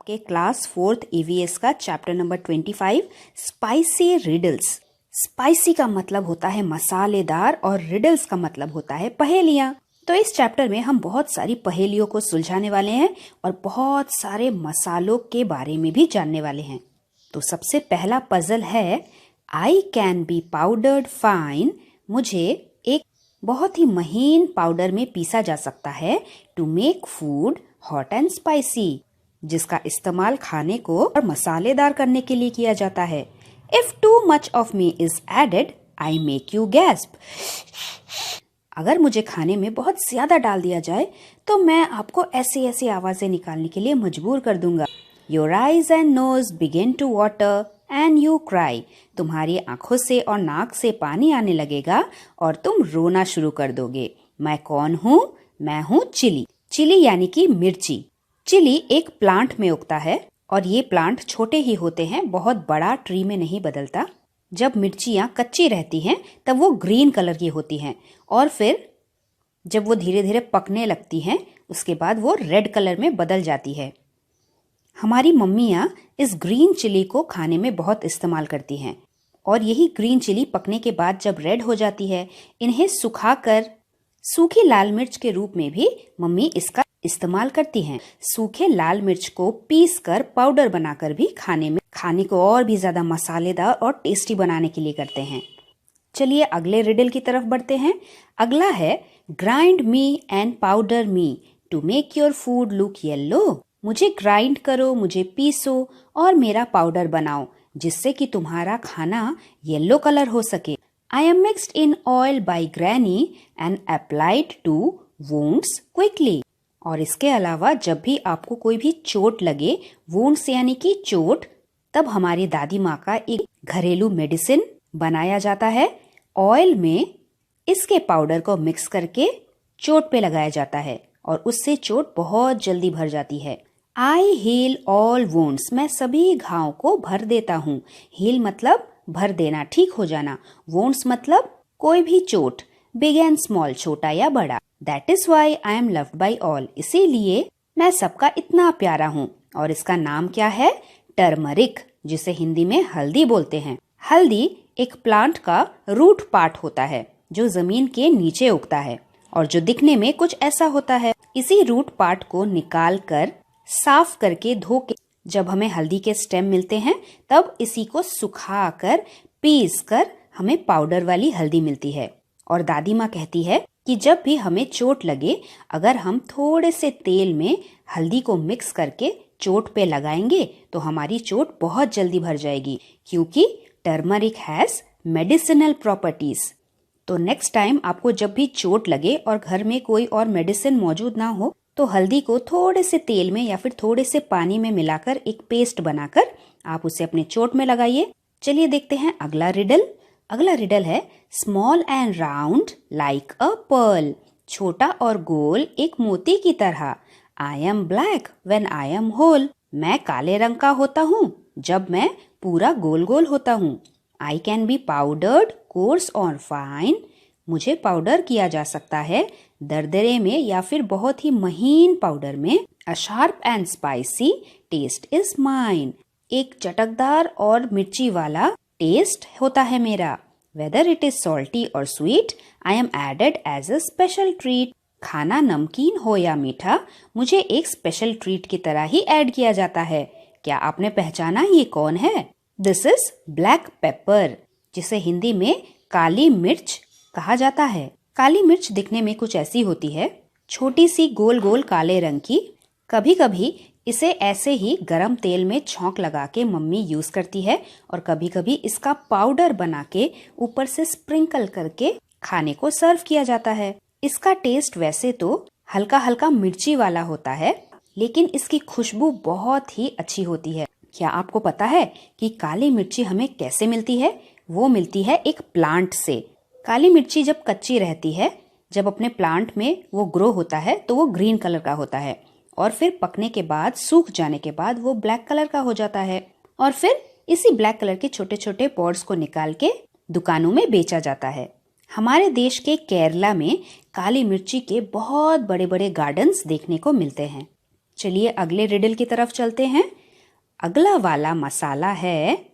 आपके class 4th EVS का chapter number 25 spicy riddles. Spicy का मतलब होता है मसालेदार और रिडल्स का मतलब होता है पहेलियाँ। तो इस चैप्टर में हम बहुत सारी पहेलियों को सुलझाने वाले हैं और बहुत सारे मसालों के बारे में भी जानने वाले हैं। तो सबसे पहला पजल है I can be powdered fine. मुझे एक बहुत ही महीन पाउडर में पीसा जा सकता है to make food hot and spicy, जिसका इस्तेमाल खाने को और मसालेदार करने के लिए किया जाता है। If too much of me is added I make you gasp. अगर मुझे खाने में बहुत ज्यादा डाल दिया जाए तो मैं आपको ऐसी ऐसी आवाजें निकालने के लिए मजबूर कर दूंगा। Your eyes and nose begin to water and you cry. तुम्हारी आंखों से और नाक से पानी आने लगेगा और तुम रोना शुरू कर दोगे। मैं कौन हूँ? मैं हूँ चिली। चिली यानी कि मिर्ची। चिली एक प्लांट में उगता है और ये प्लांट छोटे ही होते हैं, बहुत बड़ा ट्री में नहीं बदलता। जब मिर्चियाँ कच्ची रहती हैं तब वो ग्रीन कलर की होती हैं और फिर जब वो धीरे धीरे पकने लगती हैं उसके बाद वो रेड कलर में बदल जाती है। हमारी मम्मियाँ इस ग्रीन चिली को खाने में बहुत इस्तेमाल करती हैं और यही ग्रीन चिली पकने के बाद जब रेड हो जाती है, इन्हें सुखाकर सूखी लाल मिर्च के रूप में भी मम्मी इसका इस्तेमाल करती हैं। सूखे लाल मिर्च को पीस कर पाउडर बनाकर भी खाने को और भी ज्यादा मसालेदार और टेस्टी बनाने के लिए करते हैं। चलिए अगले रिडल की तरफ बढ़ते हैं। अगला है grind me and powder me to make your food look yellow. मुझे ग्राइंड करो, मुझे पीसो और मेरा पाउडर बनाओ जिससे कि तुम्हारा खाना येलो कलर हो सके। I am mixed in oil by granny and applied to wounds quickly। और इसके अलावा जब भी आपको कोई भी चोट लगे, wounds यानी कि चोट, तब हमारी दादी माँ का एक घरेलू मेडिसिन बनाया जाता है। ऑयल में इसके पाउडर को मिक्स करके चोट पे लगाया जाता है और उससे चोट बहुत जल्दी भर जाती है। I heal all wounds। मैं सभी घाव को भर देता हूँ। heal मतलब भर देना, ठीक हो जाना। wounds मतलब कोई भी चोट, बिग एंड स्मॉल, छोटा या बड़ा। That is why I am loved by all. इसीलिए मैं सबका इतना प्यारा हूँ। और इसका नाम क्या है? टर्मरिक, जिसे हिंदी में हल्दी बोलते हैं। हल्दी एक प्लांट का रूट पार्ट होता है जो जमीन के नीचे उगता है और जो दिखने में कुछ ऐसा होता है। इसी रूट पार्ट को निकाल कर साफ करके धो के जब हमें हल्दी के स्टेम मिलते हैं तब इसी को सुखाकर पीस कर हमें पाउडर वाली हल्दी मिलती है। और दादी माँ कहती है कि जब भी हमें चोट लगे, अगर हम थोड़े से तेल में हल्दी को मिक्स करके चोट पे लगाएंगे तो हमारी चोट बहुत जल्दी भर जाएगी, क्योंकि टर्मरिक हैज मेडिसिनल प्रॉपर्टीज। तो नेक्स्ट टाइम आपको जब भी चोट लगे और घर में कोई और मेडिसिन मौजूद ना हो तो हल्दी को थोड़े से तेल में या फिर थोड़े से पानी में मिलाकर एक पेस्ट बनाकर आप उसे अपने चोट में लगाइए। चलिए देखते हैं अगला रिडल। अगला रिडल है small and round like a pearl. छोटा और गोल एक मोती की तरह। I am black when I am whole. मैं काले रंग का होता हूँ जब मैं पूरा गोल गोल होता हूँ। I can be powdered course और फाइन। मुझे पाउडर किया जा सकता है दरदरे में या फिर बहुत ही महीन पाउडर में। A sharp and spicy taste is mine. एक चटकदार और मिर्ची वाला टेस्ट होता है मेरा। वेदर इट इज सॉल्टी और sweet I am added as a special treat. खाना नमकीन हो या मीठा, मुझे एक स्पेशल ट्रीट की तरह ही ऐड किया जाता है। क्या आपने पहचाना ये कौन है? दिस इज ब्लैक पेपर, जिसे हिंदी में काली मिर्च कहा जाता है। काली मिर्च दिखने में कुछ ऐसी होती है, छोटी सी गोल गोल काले रंग की। कभी कभी इसे ऐसे ही गरम तेल में छौंक लगा के मम्मी यूज करती है और कभी कभी इसका पाउडर बना के ऊपर से स्प्रिंकल करके खाने को सर्व किया जाता है। इसका टेस्ट वैसे तो हल्का हल्का मिर्ची वाला होता है, लेकिन इसकी खुशबू बहुत ही अच्छी होती है। क्या आपको पता है कि काली मिर्ची हमें कैसे मिलती है? वो मिलती है एक प्लांट से। काली मिर्ची जब कच्ची रहती है, जब अपने प्लांट में वो ग्रो होता है तो वो ग्रीन कलर का होता है और फिर पकने के बाद, सूख जाने के बाद वो ब्लैक कलर का हो जाता है और फिर इसी ब्लैक कलर के छोटे छोटे पॉड्स को निकाल के दुकानों में बेचा जाता है। हमारे देश के केरला में काली मिर्ची के बहुत बड़े बड़े गार्डन्स देखने को मिलते हैं। चलिए अगले रिडल की तरफ चलते हैं। अगला वाला मसाला है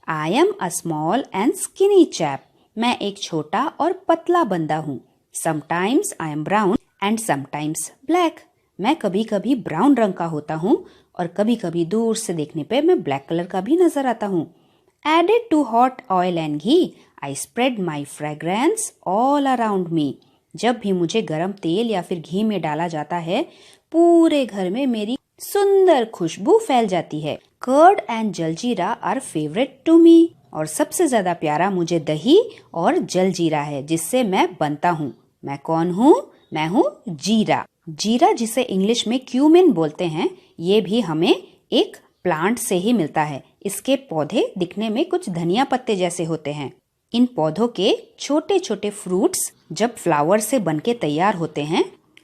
I am a small and skinny chap. मैं एक छोटा और पतला बंदा हूँ। Sometimes I am brown and sometimes black. मैं कभी कभी ब्राउन रंग का होता हूँ और कभी कभी दूर से देखने पे मैं ब्लैक कलर का भी नजर आता हूँ। Added to hot oil and ghee I spread my fragrance all around me. जब भी मुझे गरम तेल या फिर घी में डाला जाता है, पूरे घर में मेरी सुंदर खुशबू फैल जाती है। Curd and jaljeera are favourite to me. और सबसे ज्यादा प्यारा मुझे दही और जलजीरा है, जिससे मैं बनता हूँ। मैं कौन हूँ? मैं हूँ जीरा। जीरा, जिसे इंग्लिश में क्यूमिन बोलते हैं, ये भी हमें एक प्लांट से ही मिलता है। इसके पौधे दिखने में कुछ धनिया पत्ते जैसे होते हैं। इन पौधों के छोटे छोटे फ्रूट्स जब फ्लावर से बनके तैयार होते हैं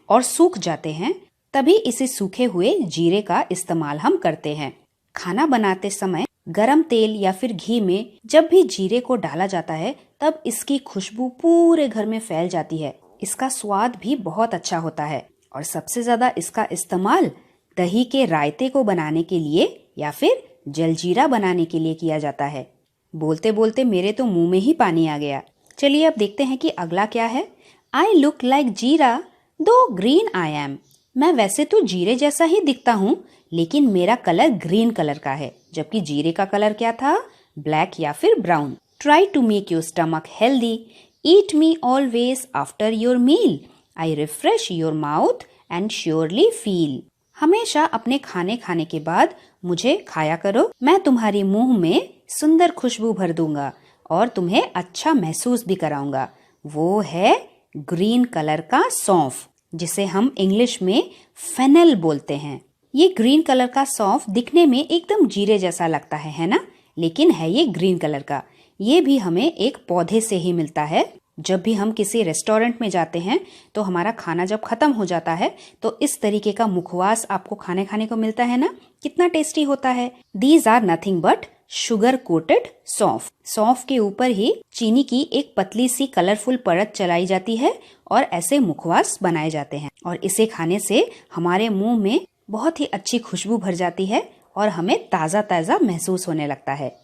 और सूख जाते हैं, तभी इसे सूखे हुए जीरे का इस्तेमाल हम करते हैं। खाना बनाते समय गरम तेल या फिर घी में जब भी जीरे को डाला जाता है, तब इसकी खुशबू पूरे घर में फैल जाती है। इसका स्वाद भी बहुत अच्छा होता है और सबसे ज्यादा इसका इस्तेमाल दही के रायते को बनाने के लिए या फिर जलजीरा बनाने के लिए किया जाता है। बोलते बोलते मेरे तो मुंह में ही पानी आ गया। चलिए अब देखते हैं कि अगला क्या है। आई लुक लाइक जीरा दो ग्रीन आई एम। मैं वैसे तो जीरे जैसा ही दिखता हूँ, लेकिन मेरा कलर ग्रीन कलर का है, जबकि जीरे का कलर क्या था? ब्लैक या फिर brown. Try to make your stomach healthy. Eat me always after your meal. I refresh your mouth and surely feel. हमेशा अपने खाने खाने के बाद मुझे खाया करो। मैं तुम्हारी मुंह में सुंदर खुशबू भर दूंगा और तुम्हें अच्छा महसूस भी कराऊंगा। वो है ग्रीन कलर का सौंफ, जिसे हम इंग्लिश में फेनल बोलते हैं। ये ग्रीन कलर का सौंफ दिखने में एकदम जीरे जैसा लगता है ना? लेकिन है ये ग्रीन कलर का। ये भी हमें एक पौधे से ही मिलता है। जब भी हम किसी रेस्टोरेंट में जाते हैं तो हमारा खाना जब खत्म हो जाता है तो इस तरीके का मुखवास आपको खाने को मिलता है ना? कितना टेस्टी होता है। These are nothing but sugar coated saunf. सौंफ के ऊपर ही चीनी की एक पतली सी कलरफुल परत चलाई जाती है और ऐसे मुखवास बनाए जाते हैं। और इसे खाने से हमारे मुंह में बहुत ही अच्छी खुशबू भर जाती है और हमें ताजा ताजा महसूस होने लगता है।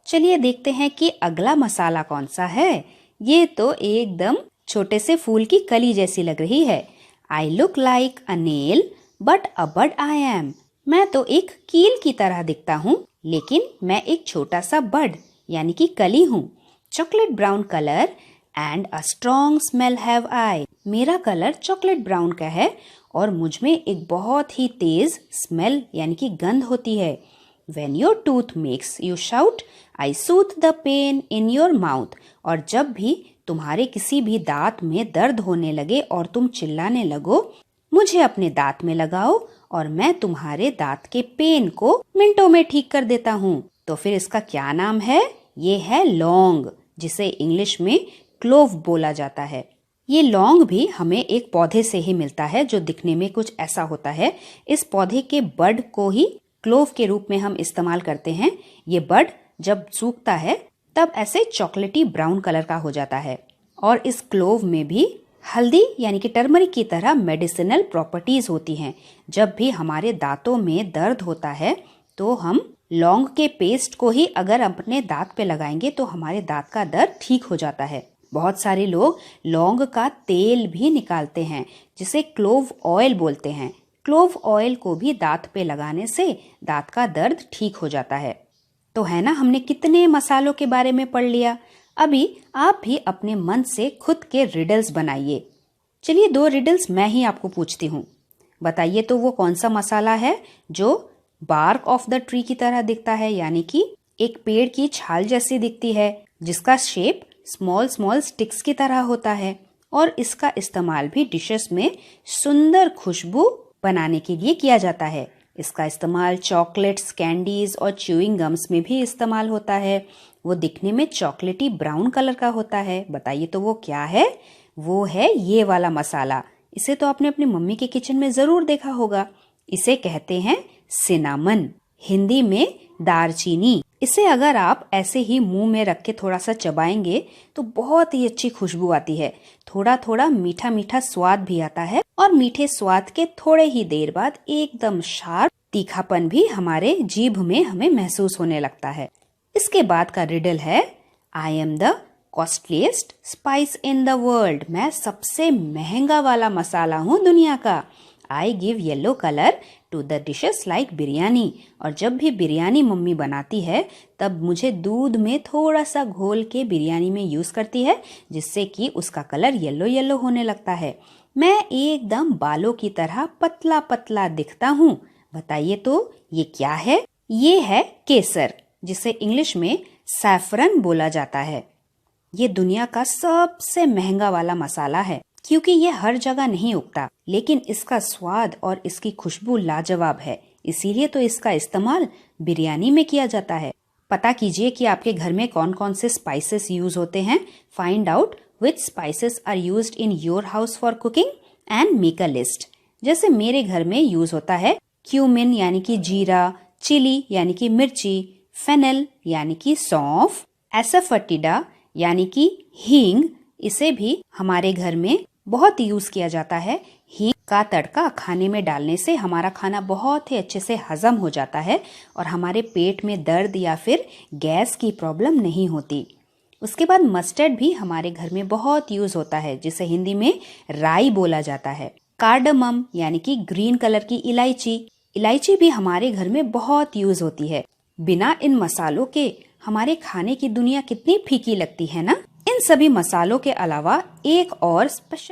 चलिए देखते हैं कि अगला मसाला कौन सा है। ये तो एकदम छोटे से फूल की कली जैसी लग रही है। I look like a nail but a bud I am. मैं तो एक कील की तरह दिखता हूँ, लेकिन मैं एक छोटा सा बड यानी कि कली हूँ। Chocolate brown colour and a strong smell have I. मेरा कलर चॉकलेट ब्राउन का है और मुझ में एक बहुत ही तेज स्मेल यानी कि गंध होती है। When your tooth makes you shout, I soothe the pain in your mouth। और जब भी तुम्हारे किसी भी दांत में दर्द होने लगे और तुम चिल्लाने लगो, मुझे अपने दांत में लगाओ और मैं तुम्हारे दांत के पेन को मिनटों में ठीक कर देता हूँ। तो फिर इसका क्या नाम है? ये है लौंग, जिसे इंग्लिश में क्लोव बोला जाता है। ये लौंग भी हमें एक पौधे से ही मिलता है जो दिखने में कुछ ऐसा होता है। इस पौधे के बड को ही क्लोव के रूप में हम इस्तेमाल करते हैं। ये बड जब सूखता है तब ऐसे चॉकलेटी ब्राउन कलर का हो जाता है। और इस क्लोव में भी हल्दी यानी कि टर्मरिक की तरह मेडिसिनल प्रॉपर्टीज होती हैं। जब भी हमारे दांतों में दर्द होता है तो हम लौंग के पेस्ट को ही अगर अपने दांत पे लगाएंगे तो हमारे दांत का दर्द ठीक हो जाता है। बहुत सारे लोग लौंग का तेल भी निकालते हैं, जिसे क्लोव ऑयल बोलते हैं। क्लोव ऑयल को भी दांत पे लगाने से दांत का दर्द ठीक हो जाता है। तो है ना, हमने कितने मसालों के बारे में पढ़ लिया। अभी आप भी अपने मन से खुद के रिडल्स बनाइए। चलिए 2 रिडल्स मैं ही आपको पूछती हूँ। बताइए तो वो कौन सा मसाला है जो बार्क ऑफ द ट्री की तरह दिखता है, यानी कि एक पेड़ की छाल जैसी दिखती है, जिसका शेप स्मॉल स्मॉल स्टिक्स की तरह होता है और इसका इस्तेमाल भी डिशेस में सुंदर खुशबू बनाने के लिए किया जाता है। इसका इस्तेमाल चॉकलेट्स, कैंडीज और च्यूइंग गम्स में भी इस्तेमाल होता है। वो दिखने में चॉकलेटी ब्राउन कलर का होता है। बताइए तो वो क्या है? वो है ये वाला मसाला। इसे तो आपने अपनी मम्मी के किचन में जरूर देखा होगा। इसे कहते हैं सिनामन। हिंदी में दालचीनी। इसे अगर आप ऐसे ही मुंह में रख के थोड़ा सा चबाएंगे तो बहुत ही अच्छी खुशबू आती है। थोड़ा थोड़ा मीठा मीठा स्वाद भी आता है और मीठे स्वाद के थोड़े ही देर बाद एकदम शार्प तीखापन भी हमारे जीभ में हमें महसूस होने लगता है। इसके बाद का रिडल है, I am the costliest spice in the world. मैं सबसे महंगा वाला मसाला हूँ दुनिया का। I give yellow colour to the dishes like biryani. और जब भी बिरयानी मम्मी बनाती है तब मुझे दूध में थोड़ा सा घोल के बिरयानी में यूज करती है, जिससे कि उसका कलर येलो येलो होने लगता है। मैं एकदम बालों की तरह पतला पतला दिखता हूँ। बताइए तो ये क्या है? ये है केसर, जिसे इंग्लिश में सैफरन बोला जाता है। ये दुनिया का सबसे महंगा वाला मसाला है क्योंकि ये हर जगह नहीं उगता, लेकिन इसका स्वाद और इसकी खुशबू लाजवाब है। इसीलिए तो इसका इस्तेमाल बिरयानी में किया जाता है। पता कीजिए कि आपके घर में कौन कौन से स्पाइसेस यूज होते हैं। Find out which spices are used in your house for cooking and make a list. जैसे मेरे घर में यूज होता है क्यूमिन यानी कि जीरा, चिली यानी कि मिर्ची, फेनल यानी कि सौंफ, एसाफेटिडा यानी कि हींग। इसे भी हमारे घर में बहुत यूज किया जाता है। हींग का तड़का खाने में डालने से हमारा खाना बहुत ही अच्छे से हजम हो जाता है और हमारे पेट में दर्द या फिर गैस की प्रॉब्लम नहीं होती। उसके बाद मस्टर्ड भी हमारे घर में बहुत यूज होता है, जिसे हिंदी में राई बोला जाता है। कार्डमम यानी कि ग्रीन कलर की इलायची भी हमारे घर में बहुत यूज होती है। बिना इन मसालों के हमारे खाने की दुनिया कितनी फीकी लगती है ना। इन सभी मसालों के अलावा एक और स्पेशल